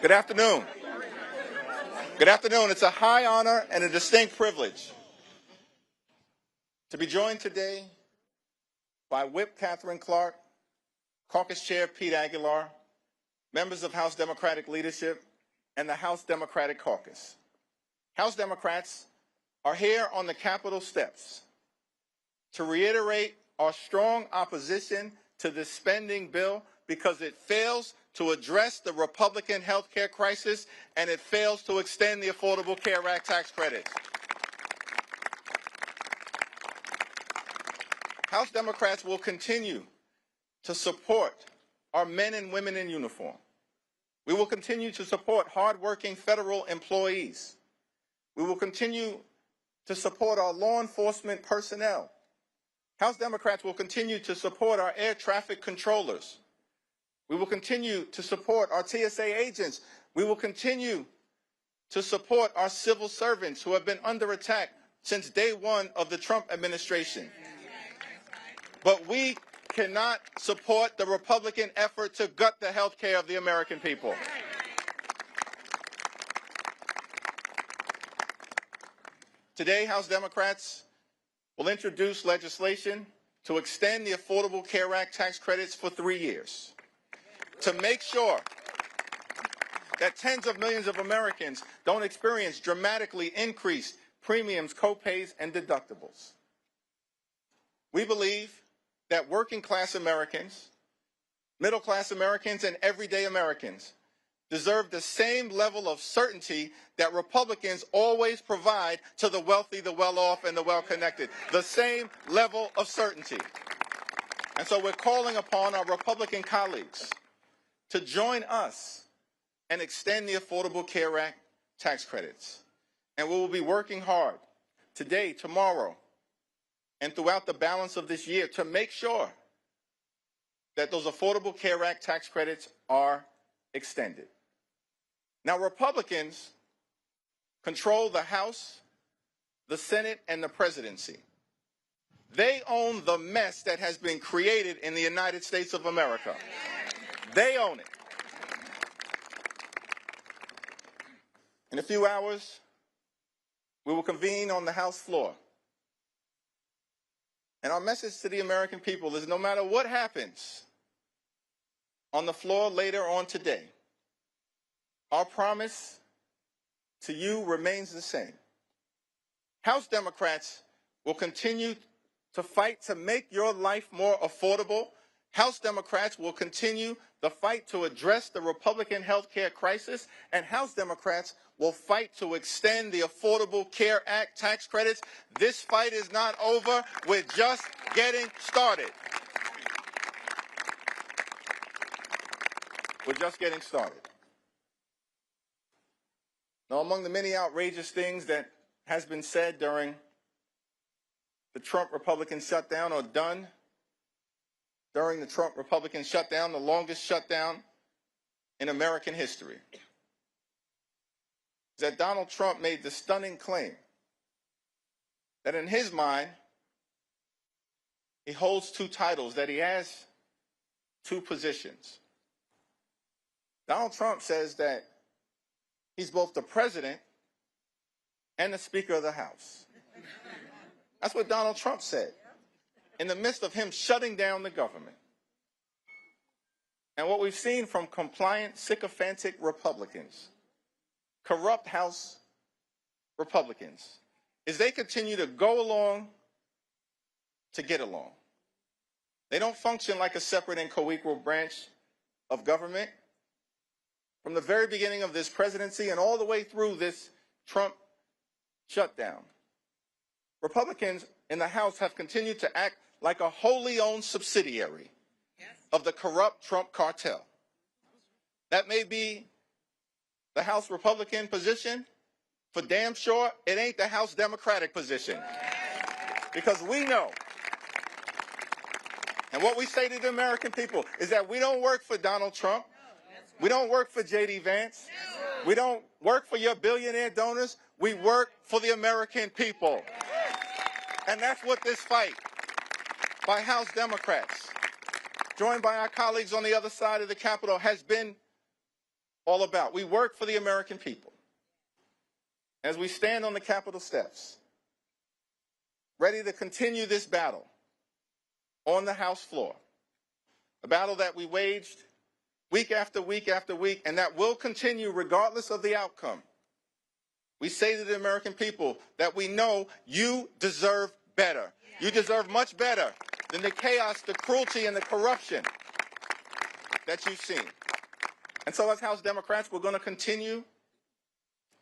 Good afternoon. Good afternoon. It's a high honor and a distinct privilege to be joined today by Whip Catherine Clark, Caucus Chair Pete Aguilar, members of House Democratic leadership, and the House Democratic Caucus. House Democrats are here on the Capitol steps to reiterate our strong opposition to this spending bill because it fails to address the Republican health care crisis and it fails to extend the Affordable Care Act tax credits. House Democrats will continue to support our men and women in uniform. We will continue to support hardworking federal employees. We will continue to support our law enforcement personnel. House Democrats will continue to support our air traffic controllers. We will continue to support our TSA agents. We will continue to support our civil servants who have been under attack since day one of the Trump administration. But we cannot support the Republican effort to gut the health care of the American people. Today, House Democrats will introduce legislation to extend the Affordable Care Act tax credits for 3 years, to make sure that tens of millions of Americans don't experience dramatically increased premiums, copays, and deductibles. We believe that working class Americans, middle class Americans, and everyday Americans deserve the same level of certainty that Republicans always provide to the wealthy, the well-off, and the well-connected. The same level of certainty. And so we're calling upon our Republican colleagues to join us and extend the Affordable Care Act tax credits. And we will be working hard today, tomorrow, and throughout the balance of this year to make sure that those Affordable Care Act tax credits are extended. Now, Republicans control the House, the Senate, and the presidency. They own the mess that has been created in the United States of America. They own it. In a few hours, we will convene on the House floor. And our message to the American people is no matter what happens on the floor later on today, our promise to you remains the same. House Democrats will continue to fight to make your life more affordable. House Democrats will continue the fight to address the Republican health care crisis, and House Democrats will fight to extend the Affordable Care Act tax credits. This fight is not over. We're just getting started. We're just getting started. Now, among the many outrageous things that has been said during the Trump Republican shutdown or done during the Trump Republican shutdown, the longest shutdown in American history, is that Donald Trump made the stunning claim that in his mind, he holds two titles, that he has two positions. Donald Trump says that he's both the president and the Speaker of the House. That's what Donald Trump said in the midst of him shutting down the government. And what we've seen from compliant, sycophantic Republicans, corrupt House Republicans, is they continue to go along to get along. They don't function like a separate and co-equal branch of government. From the very beginning of this presidency and all the way through this Trump shutdown, Republicans in the House have continued to act like a wholly owned subsidiary of the corrupt Trump cartel. That may be the House Republican position. For damn sure, it ain't the House Democratic position. Because we know, and what we say to the American people is that we don't work for Donald Trump. We don't work for J.D. Vance. We don't work for your billionaire donors. We work for the American people. And that's what this fight by House Democrats, joined by our colleagues on the other side of the Capitol, has been all about. We work for the American people. As we stand on the Capitol steps, ready to continue this battle on the House floor, a battle that we waged week after week after week, and that will continue regardless of the outcome. We say to the American people that we know you deserve better. You deserve much better than the chaos, the cruelty, and the corruption that you've seen. And so as House Democrats, we're going to continue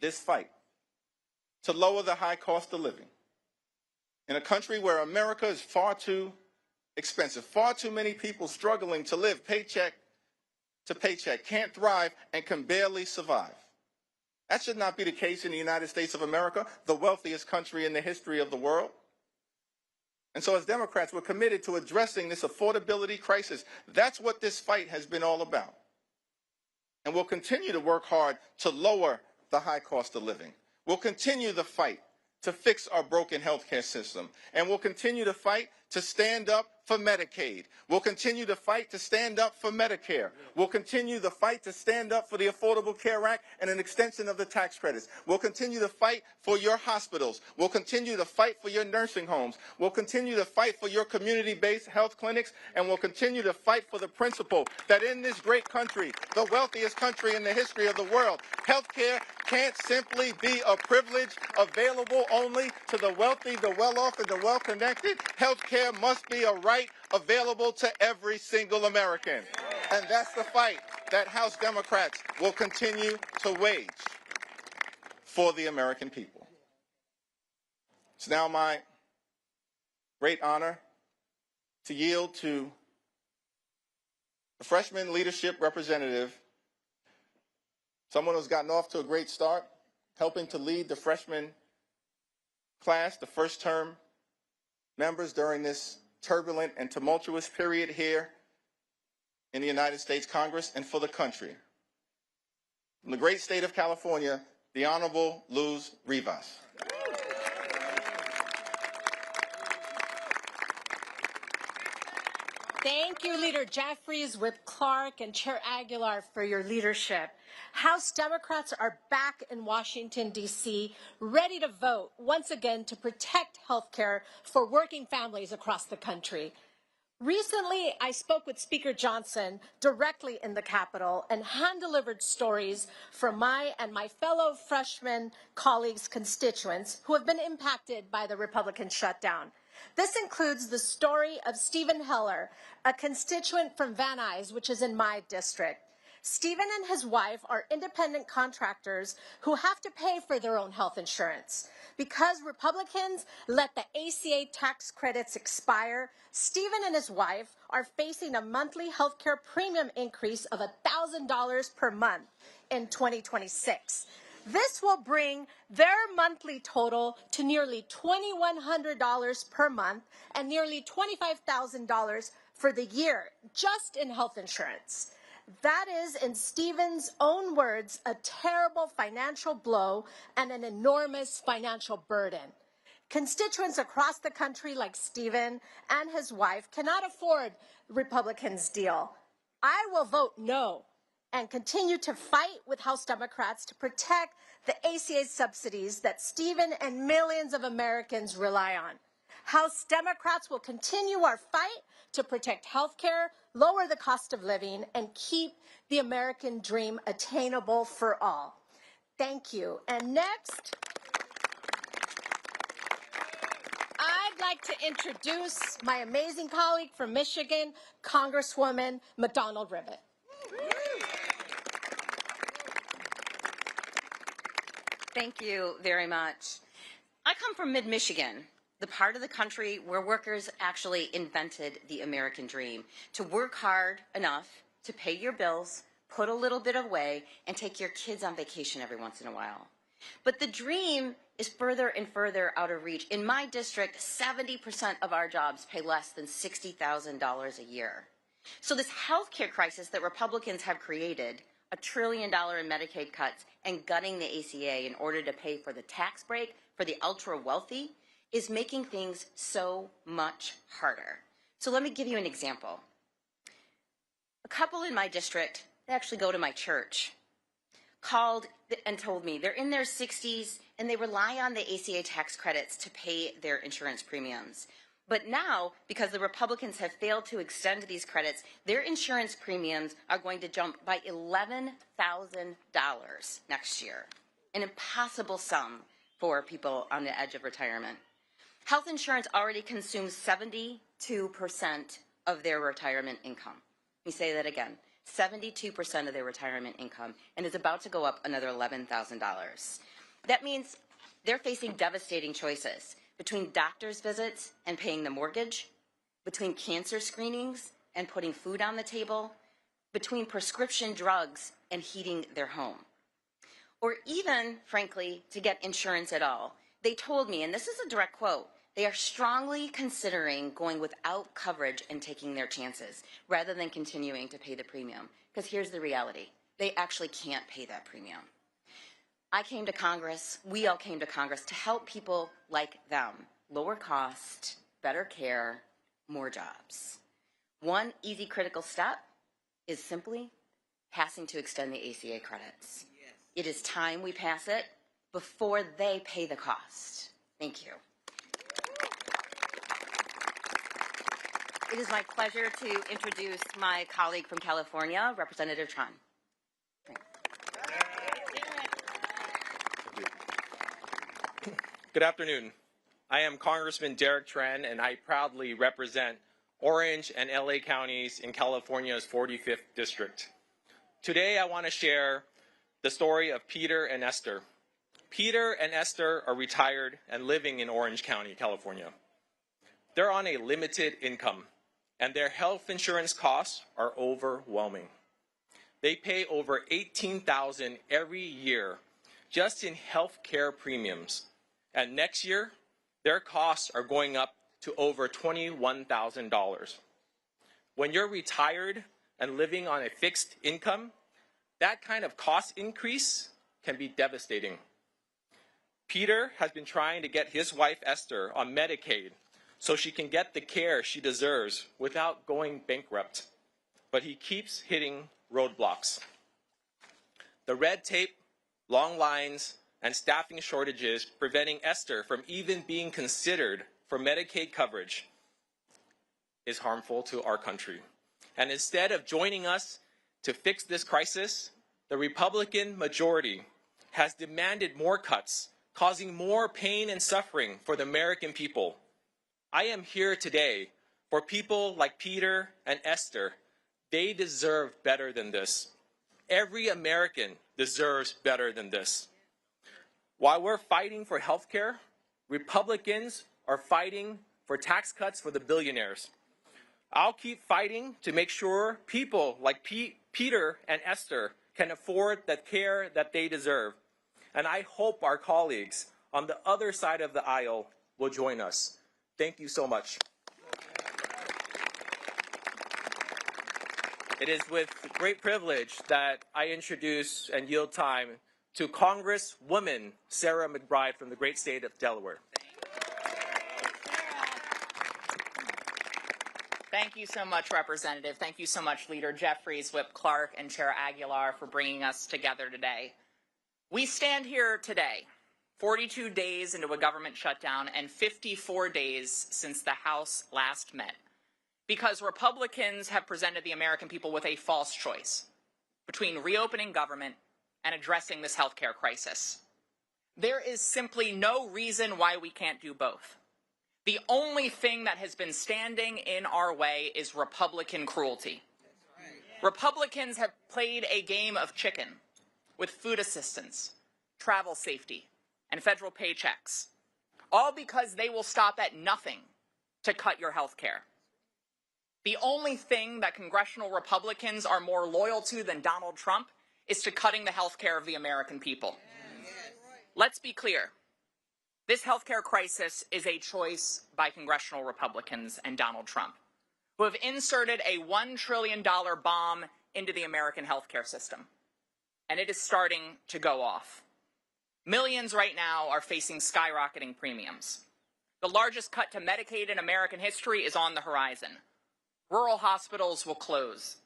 this fight to lower the high cost of living in a country where America is far too expensive, far too many people struggling to live paycheck to paycheck, can't thrive, and can barely survive. That should not be the case in the United States of America, the wealthiest country in the history of the world. And so as Democrats, we're committed to addressing this affordability crisis. That's what this fight has been all about. And we'll continue to work hard to lower the high cost of living. We'll continue the fight to fix our broken healthcare system. And we'll continue to fight to stand up for Medicaid. We'll continue to fight to stand up for Medicare. We'll continue the fight to stand up for the Affordable Care Act and an extension of the tax credits. We'll continue to fight for your hospitals. We'll continue to fight for your nursing homes. We'll continue to fight for your community-based health clinics. And we'll continue to fight for the principle that in this great country, the wealthiest country in the history of the world, healthcare can't simply be a privilege available only to the wealthy, the well-off, and the well-connected. Healthcare must be a right available to every single American. And that's the fight that House Democrats will continue to wage for the American people. It's now my great honor to yield to the freshman leadership representative, someone who's gotten off to a great start, helping to lead the freshman class, the first term members during this turbulent and tumultuous period here in the United States Congress and for the country. From the great state of California, the Honorable Luz Rivas. Thank you, Leader Jeffries, Whip Clark, and Chair Aguilar for your leadership. House Democrats are back in Washington, D.C., ready to vote once again to protect health care for working families across the country. Recently, I spoke with Speaker Johnson directly in the Capitol and hand-delivered stories from my and my fellow freshman colleagues' constituents who have been impacted by the Republican shutdown. This includes the story of Stephen Heller, a constituent from Van Nuys, which is in my district. Stephen and his wife are independent contractors who have to pay for their own health insurance. Because Republicans let the ACA tax credits expire, Stephen and his wife are facing a monthly health care premium increase of $1,000 per month in 2026. This will bring their monthly total to nearly $2,100 per month and nearly $25,000 for the year, just in health insurance. That is, in Stephen's own words, a terrible financial blow and an enormous financial burden. Constituents across the country like Stephen and his wife cannot afford Republicans' deal. I will vote no and continue to fight with House Democrats to protect the ACA subsidies that Stephen and millions of Americans rely on. House Democrats will continue our fight to protect health care, lower the cost of living, and keep the American dream attainable for all. Thank you. And next, I'd like to introduce my amazing colleague from Michigan, Congresswoman McDonald-Rivet. Thank you very much. I come from mid-Michigan, the part of the country where workers actually invented the American dream, to work hard enough to pay your bills, put a little bit away, and take your kids on vacation every once in a while. But the dream is further and further out of reach. In my district, 70% of our jobs pay less than $60,000 a year. So this health care crisis that Republicans have created, $1 trillion in Medicaid cuts and gutting the ACA in order to pay for the tax break for the ultra-wealthy, is making things so much harder. So let me give you an example. A couple in my district, they actually go to my church. called and told me they're in their 60s and they rely on the ACA tax credits to pay their insurance premiums. But now, because the Republicans have failed to extend these credits, their insurance premiums are going to jump by $11,000 next year. An impossible sum for people on the edge of retirement. Health insurance already consumes 72% of their retirement income. Let me say that again. 72% of their retirement income, and is about to go up another $11,000. That means they're facing devastating choices between doctor's visits and paying the mortgage, between cancer screenings and putting food on the table, between prescription drugs and heating their home. Or even, frankly, to get insurance at all. They told me, and this is a direct quote, they are strongly considering going without coverage and taking their chances rather than continuing to pay the premium. Because here's the reality. They actually can't pay that premium. I came to Congress, we all came to Congress to help people like them. Lower cost, better care, more jobs. One easy critical step is simply passing to extend the ACA credits. Yes. It is time we pass it before they pay the cost. Thank you. It is my pleasure to introduce my colleague from California, Representative Tran. Good afternoon. I am Congressman Derek Tran, and I proudly represent Orange and LA counties in California's 45th district. Today, I want to share the story of Peter and Esther. Peter and Esther are retired and living in Orange County, California. They're on a limited income, and their health insurance costs are overwhelming. They pay over $18,000 every year just in health care premiums. And next year, their costs are going up to over $21,000. When you're retired and living on a fixed income, that kind of cost increase can be devastating. Peter has been trying to get his wife Esther on Medicaid so she can get the care she deserves without going bankrupt. But he keeps hitting roadblocks. The red tape, long lines, and staffing shortages preventing Esther from even being considered for Medicaid coverage is harmful to our country. And instead of joining us to fix this crisis, the Republican majority has demanded more cuts, causing more pain and suffering for the American people. I am here today for people like Peter and Esther. They deserve better than this. Every American deserves better than this. While we're fighting for health care, Republicans are fighting for tax cuts for the billionaires. I'll keep fighting to make sure people like Peter and Esther can afford the care that they deserve. And I hope our colleagues on the other side of the aisle will join us. Thank you so much. It is with great privilege that I introduce and yield time to Congresswoman Sarah McBride from the great state of Delaware. Thank you so much, Representative. Thank you so much, Leader Jeffries, Whip Clark, and Chair Aguilar for bringing us together today. We stand here today, 42 days into a government shutdown and 54 days since the House last met, because Republicans have presented the American people with a false choice between reopening government and addressing this healthcare crisis. There is simply no reason why we can't do both. The only thing that has been standing in our way is Republican cruelty. Republicans have played a game of chicken with food assistance, travel safety, and federal paychecks, all because they will stop at nothing to cut your health care. The only thing that congressional Republicans are more loyal to than Donald Trump is to cutting the health care of the American people. Let's be clear. This health care crisis is a choice by congressional Republicans and Donald Trump, who have inserted a $1 trillion bomb into the American health care system. And it is starting to go off. Millions right now are facing skyrocketing premiums. The largest cut to Medicaid in American history is on the horizon. Rural hospitals will close.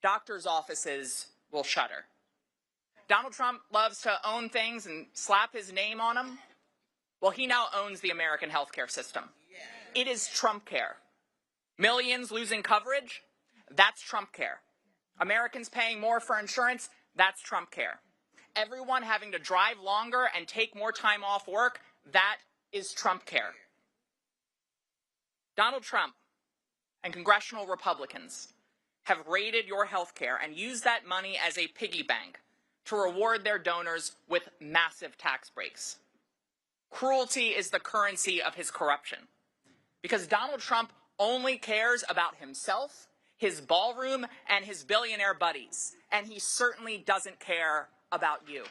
Doctors' offices will shutter. Donald Trump loves to own things and slap his name on them. Well, he now owns the American healthcare system. It is Trump care. Millions losing coverage, that's Trump care. Americans paying more for insurance, that's Trump care. Everyone having to drive longer and take more time off work, that is Trump care. Donald Trump and congressional Republicans have raided your health care and used that money as a piggy bank to reward their donors with massive tax breaks. Cruelty is the currency of his corruption, because Donald Trump only cares about himself, his ballroom, and his billionaire buddies, and he certainly doesn't care about you.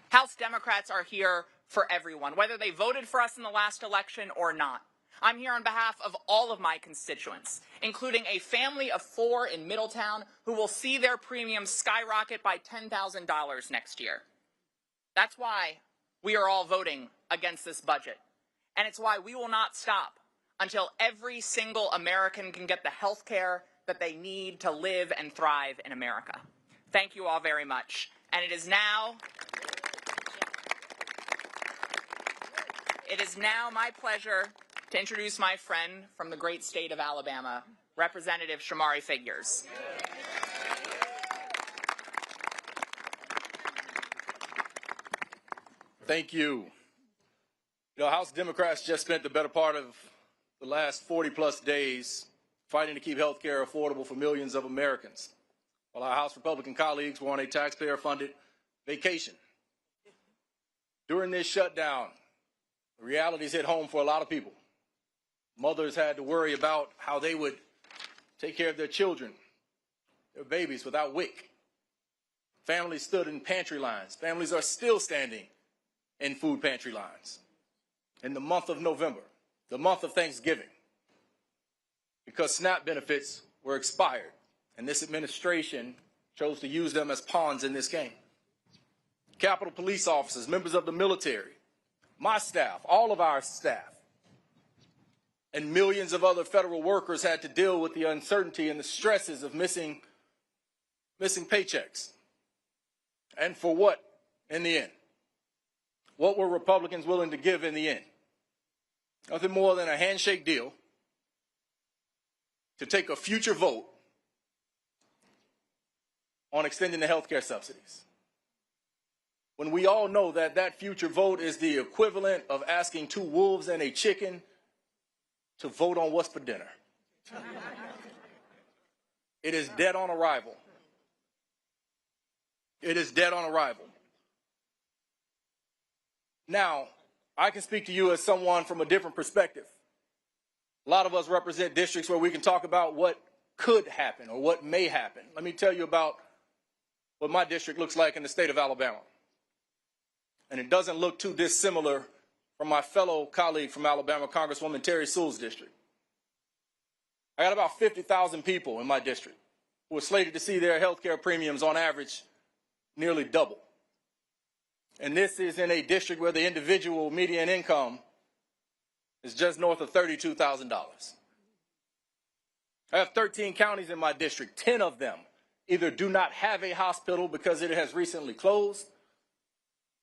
House Democrats are here for everyone, whether they voted for us in the last election or not. I'm here on behalf of all of my constituents, including a family of 4 in Middletown who will see their premiums skyrocket by $10,000 next year. That's why we are all voting against this budget, and it's why we will not stop until every single American can get the health care that they need to live and thrive in America. Thank you all very much. And it is now my pleasure to introduce my friend from the great state of Alabama, Representative Shomari Figures. Thank you. House Democrats just spent the better part of the last 40-plus days fighting to keep health care affordable for millions of Americans, while our House Republican colleagues were on a taxpayer-funded vacation. During this shutdown, the realities hit home for a lot of people. Mothers had to worry about how they would take care of their children, their babies, without WIC. Families stood in pantry lines. Families are still standing in food pantry lines. In the month of November, the month of Thanksgiving, because SNAP benefits were expired, and this administration chose to use them as pawns in this game. Capitol Police officers, members of the military, my staff, all of our staff, and millions of other federal workers had to deal with the uncertainty and the stresses of missing paychecks. And for what in the end? What were Republicans willing to give in the end? Nothing more than a handshake deal to take a future vote on extending the health care subsidies, when we all know that that future vote is the equivalent of asking 2 wolves and a chicken to vote on what's for dinner. It is dead on arrival. It is dead on arrival. Now, I can speak to you as someone from a different perspective. A lot of us represent districts where we can talk about what could happen or what may happen. Let me tell you about what my district looks like in the state of Alabama. And it doesn't look too dissimilar from my fellow colleague from Alabama, Congresswoman Terry Sewell's district. I got about 50,000 people in my district who are slated to see their health care premiums on average nearly double. And this is in a district where the individual median income is just north of $32,000. I have 13 counties in my district. 10 of them either do not have a hospital because it has recently closed,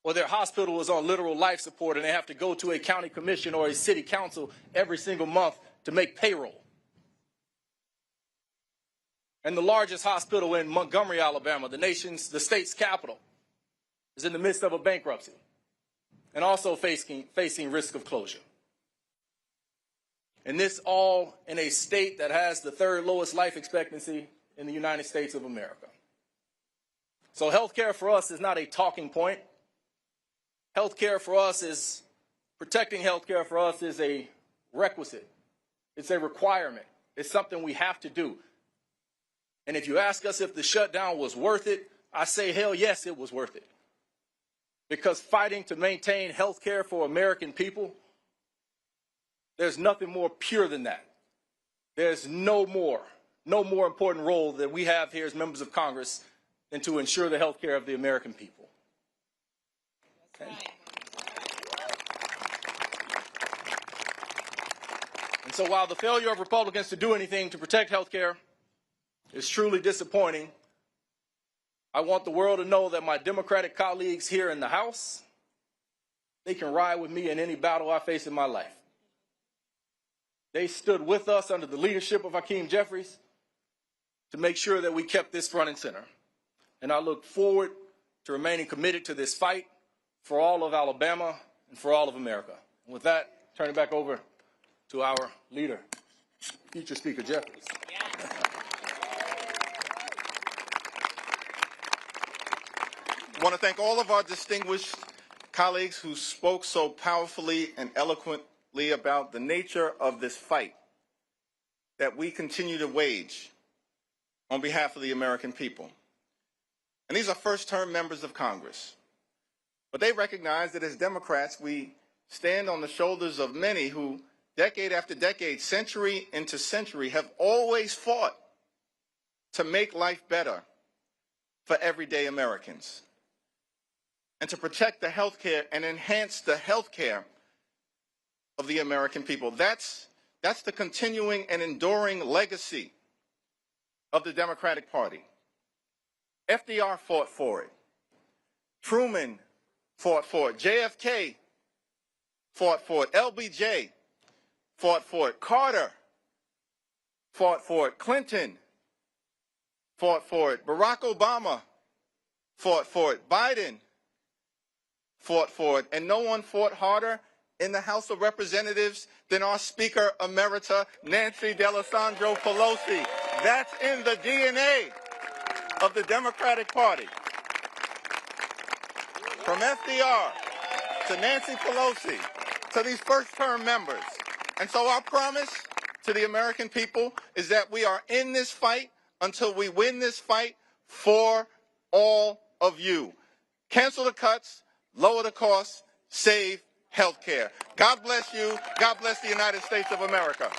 or their hospital is on literal life support and they have to go to a county commission or a city council every single month to make payroll. And the largest hospital in Montgomery, Alabama, the state's capital, is in the midst of a bankruptcy and also facing risk of closure. And this all in a state that has the 3rd lowest life expectancy in the United States of America. So healthcare for us is not a talking point. Healthcare for us is, protecting healthcare for us is a requisite. It's a requirement. It's something we have to do. And if you ask us if the shutdown was worth it, I say, hell yes, it was worth it. Because fighting to maintain health care for American people, there's nothing more pure than that. There's no more important role that we have here as members of Congress than to ensure the health care of the American people. Okay. And so while the failure of Republicans to do anything to protect health care is truly disappointing, I want the world to know that my Democratic colleagues here in the House, they can ride with me in any battle I face in my life. They stood with us under the leadership of Hakeem Jeffries to make sure that we kept this front and center. And I look forward to remaining committed to this fight for all of Alabama and for all of America. And with that, turn it back over to our leader, future Speaker Jeffries. I want to thank all of our distinguished colleagues who spoke so powerfully and eloquently about the nature of this fight that we continue to wage on behalf of the American people. And these are first-term members of Congress. But they recognize that as Democrats, we stand on the shoulders of many who, decade after decade, century into century, have always fought to make life better for everyday Americans and to protect the health care and enhance the health care of the American people. That's the continuing and enduring legacy of the Democratic Party. FDR fought for it. Truman fought for it. JFK fought for it. LBJ fought for it. Carter fought for it. Clinton fought for it. Barack Obama fought for it. Biden fought for it. And no one fought harder in the House of Representatives than our Speaker Emerita, Nancy Pelosi. That's in the DNA of the Democratic Party. From FDR to Nancy Pelosi to these first-term members. And so our promise to the American people is that we are in this fight until we win this fight for all of you. Cancel the cuts, lower the costs, save health care. God bless you. God bless the United States of America.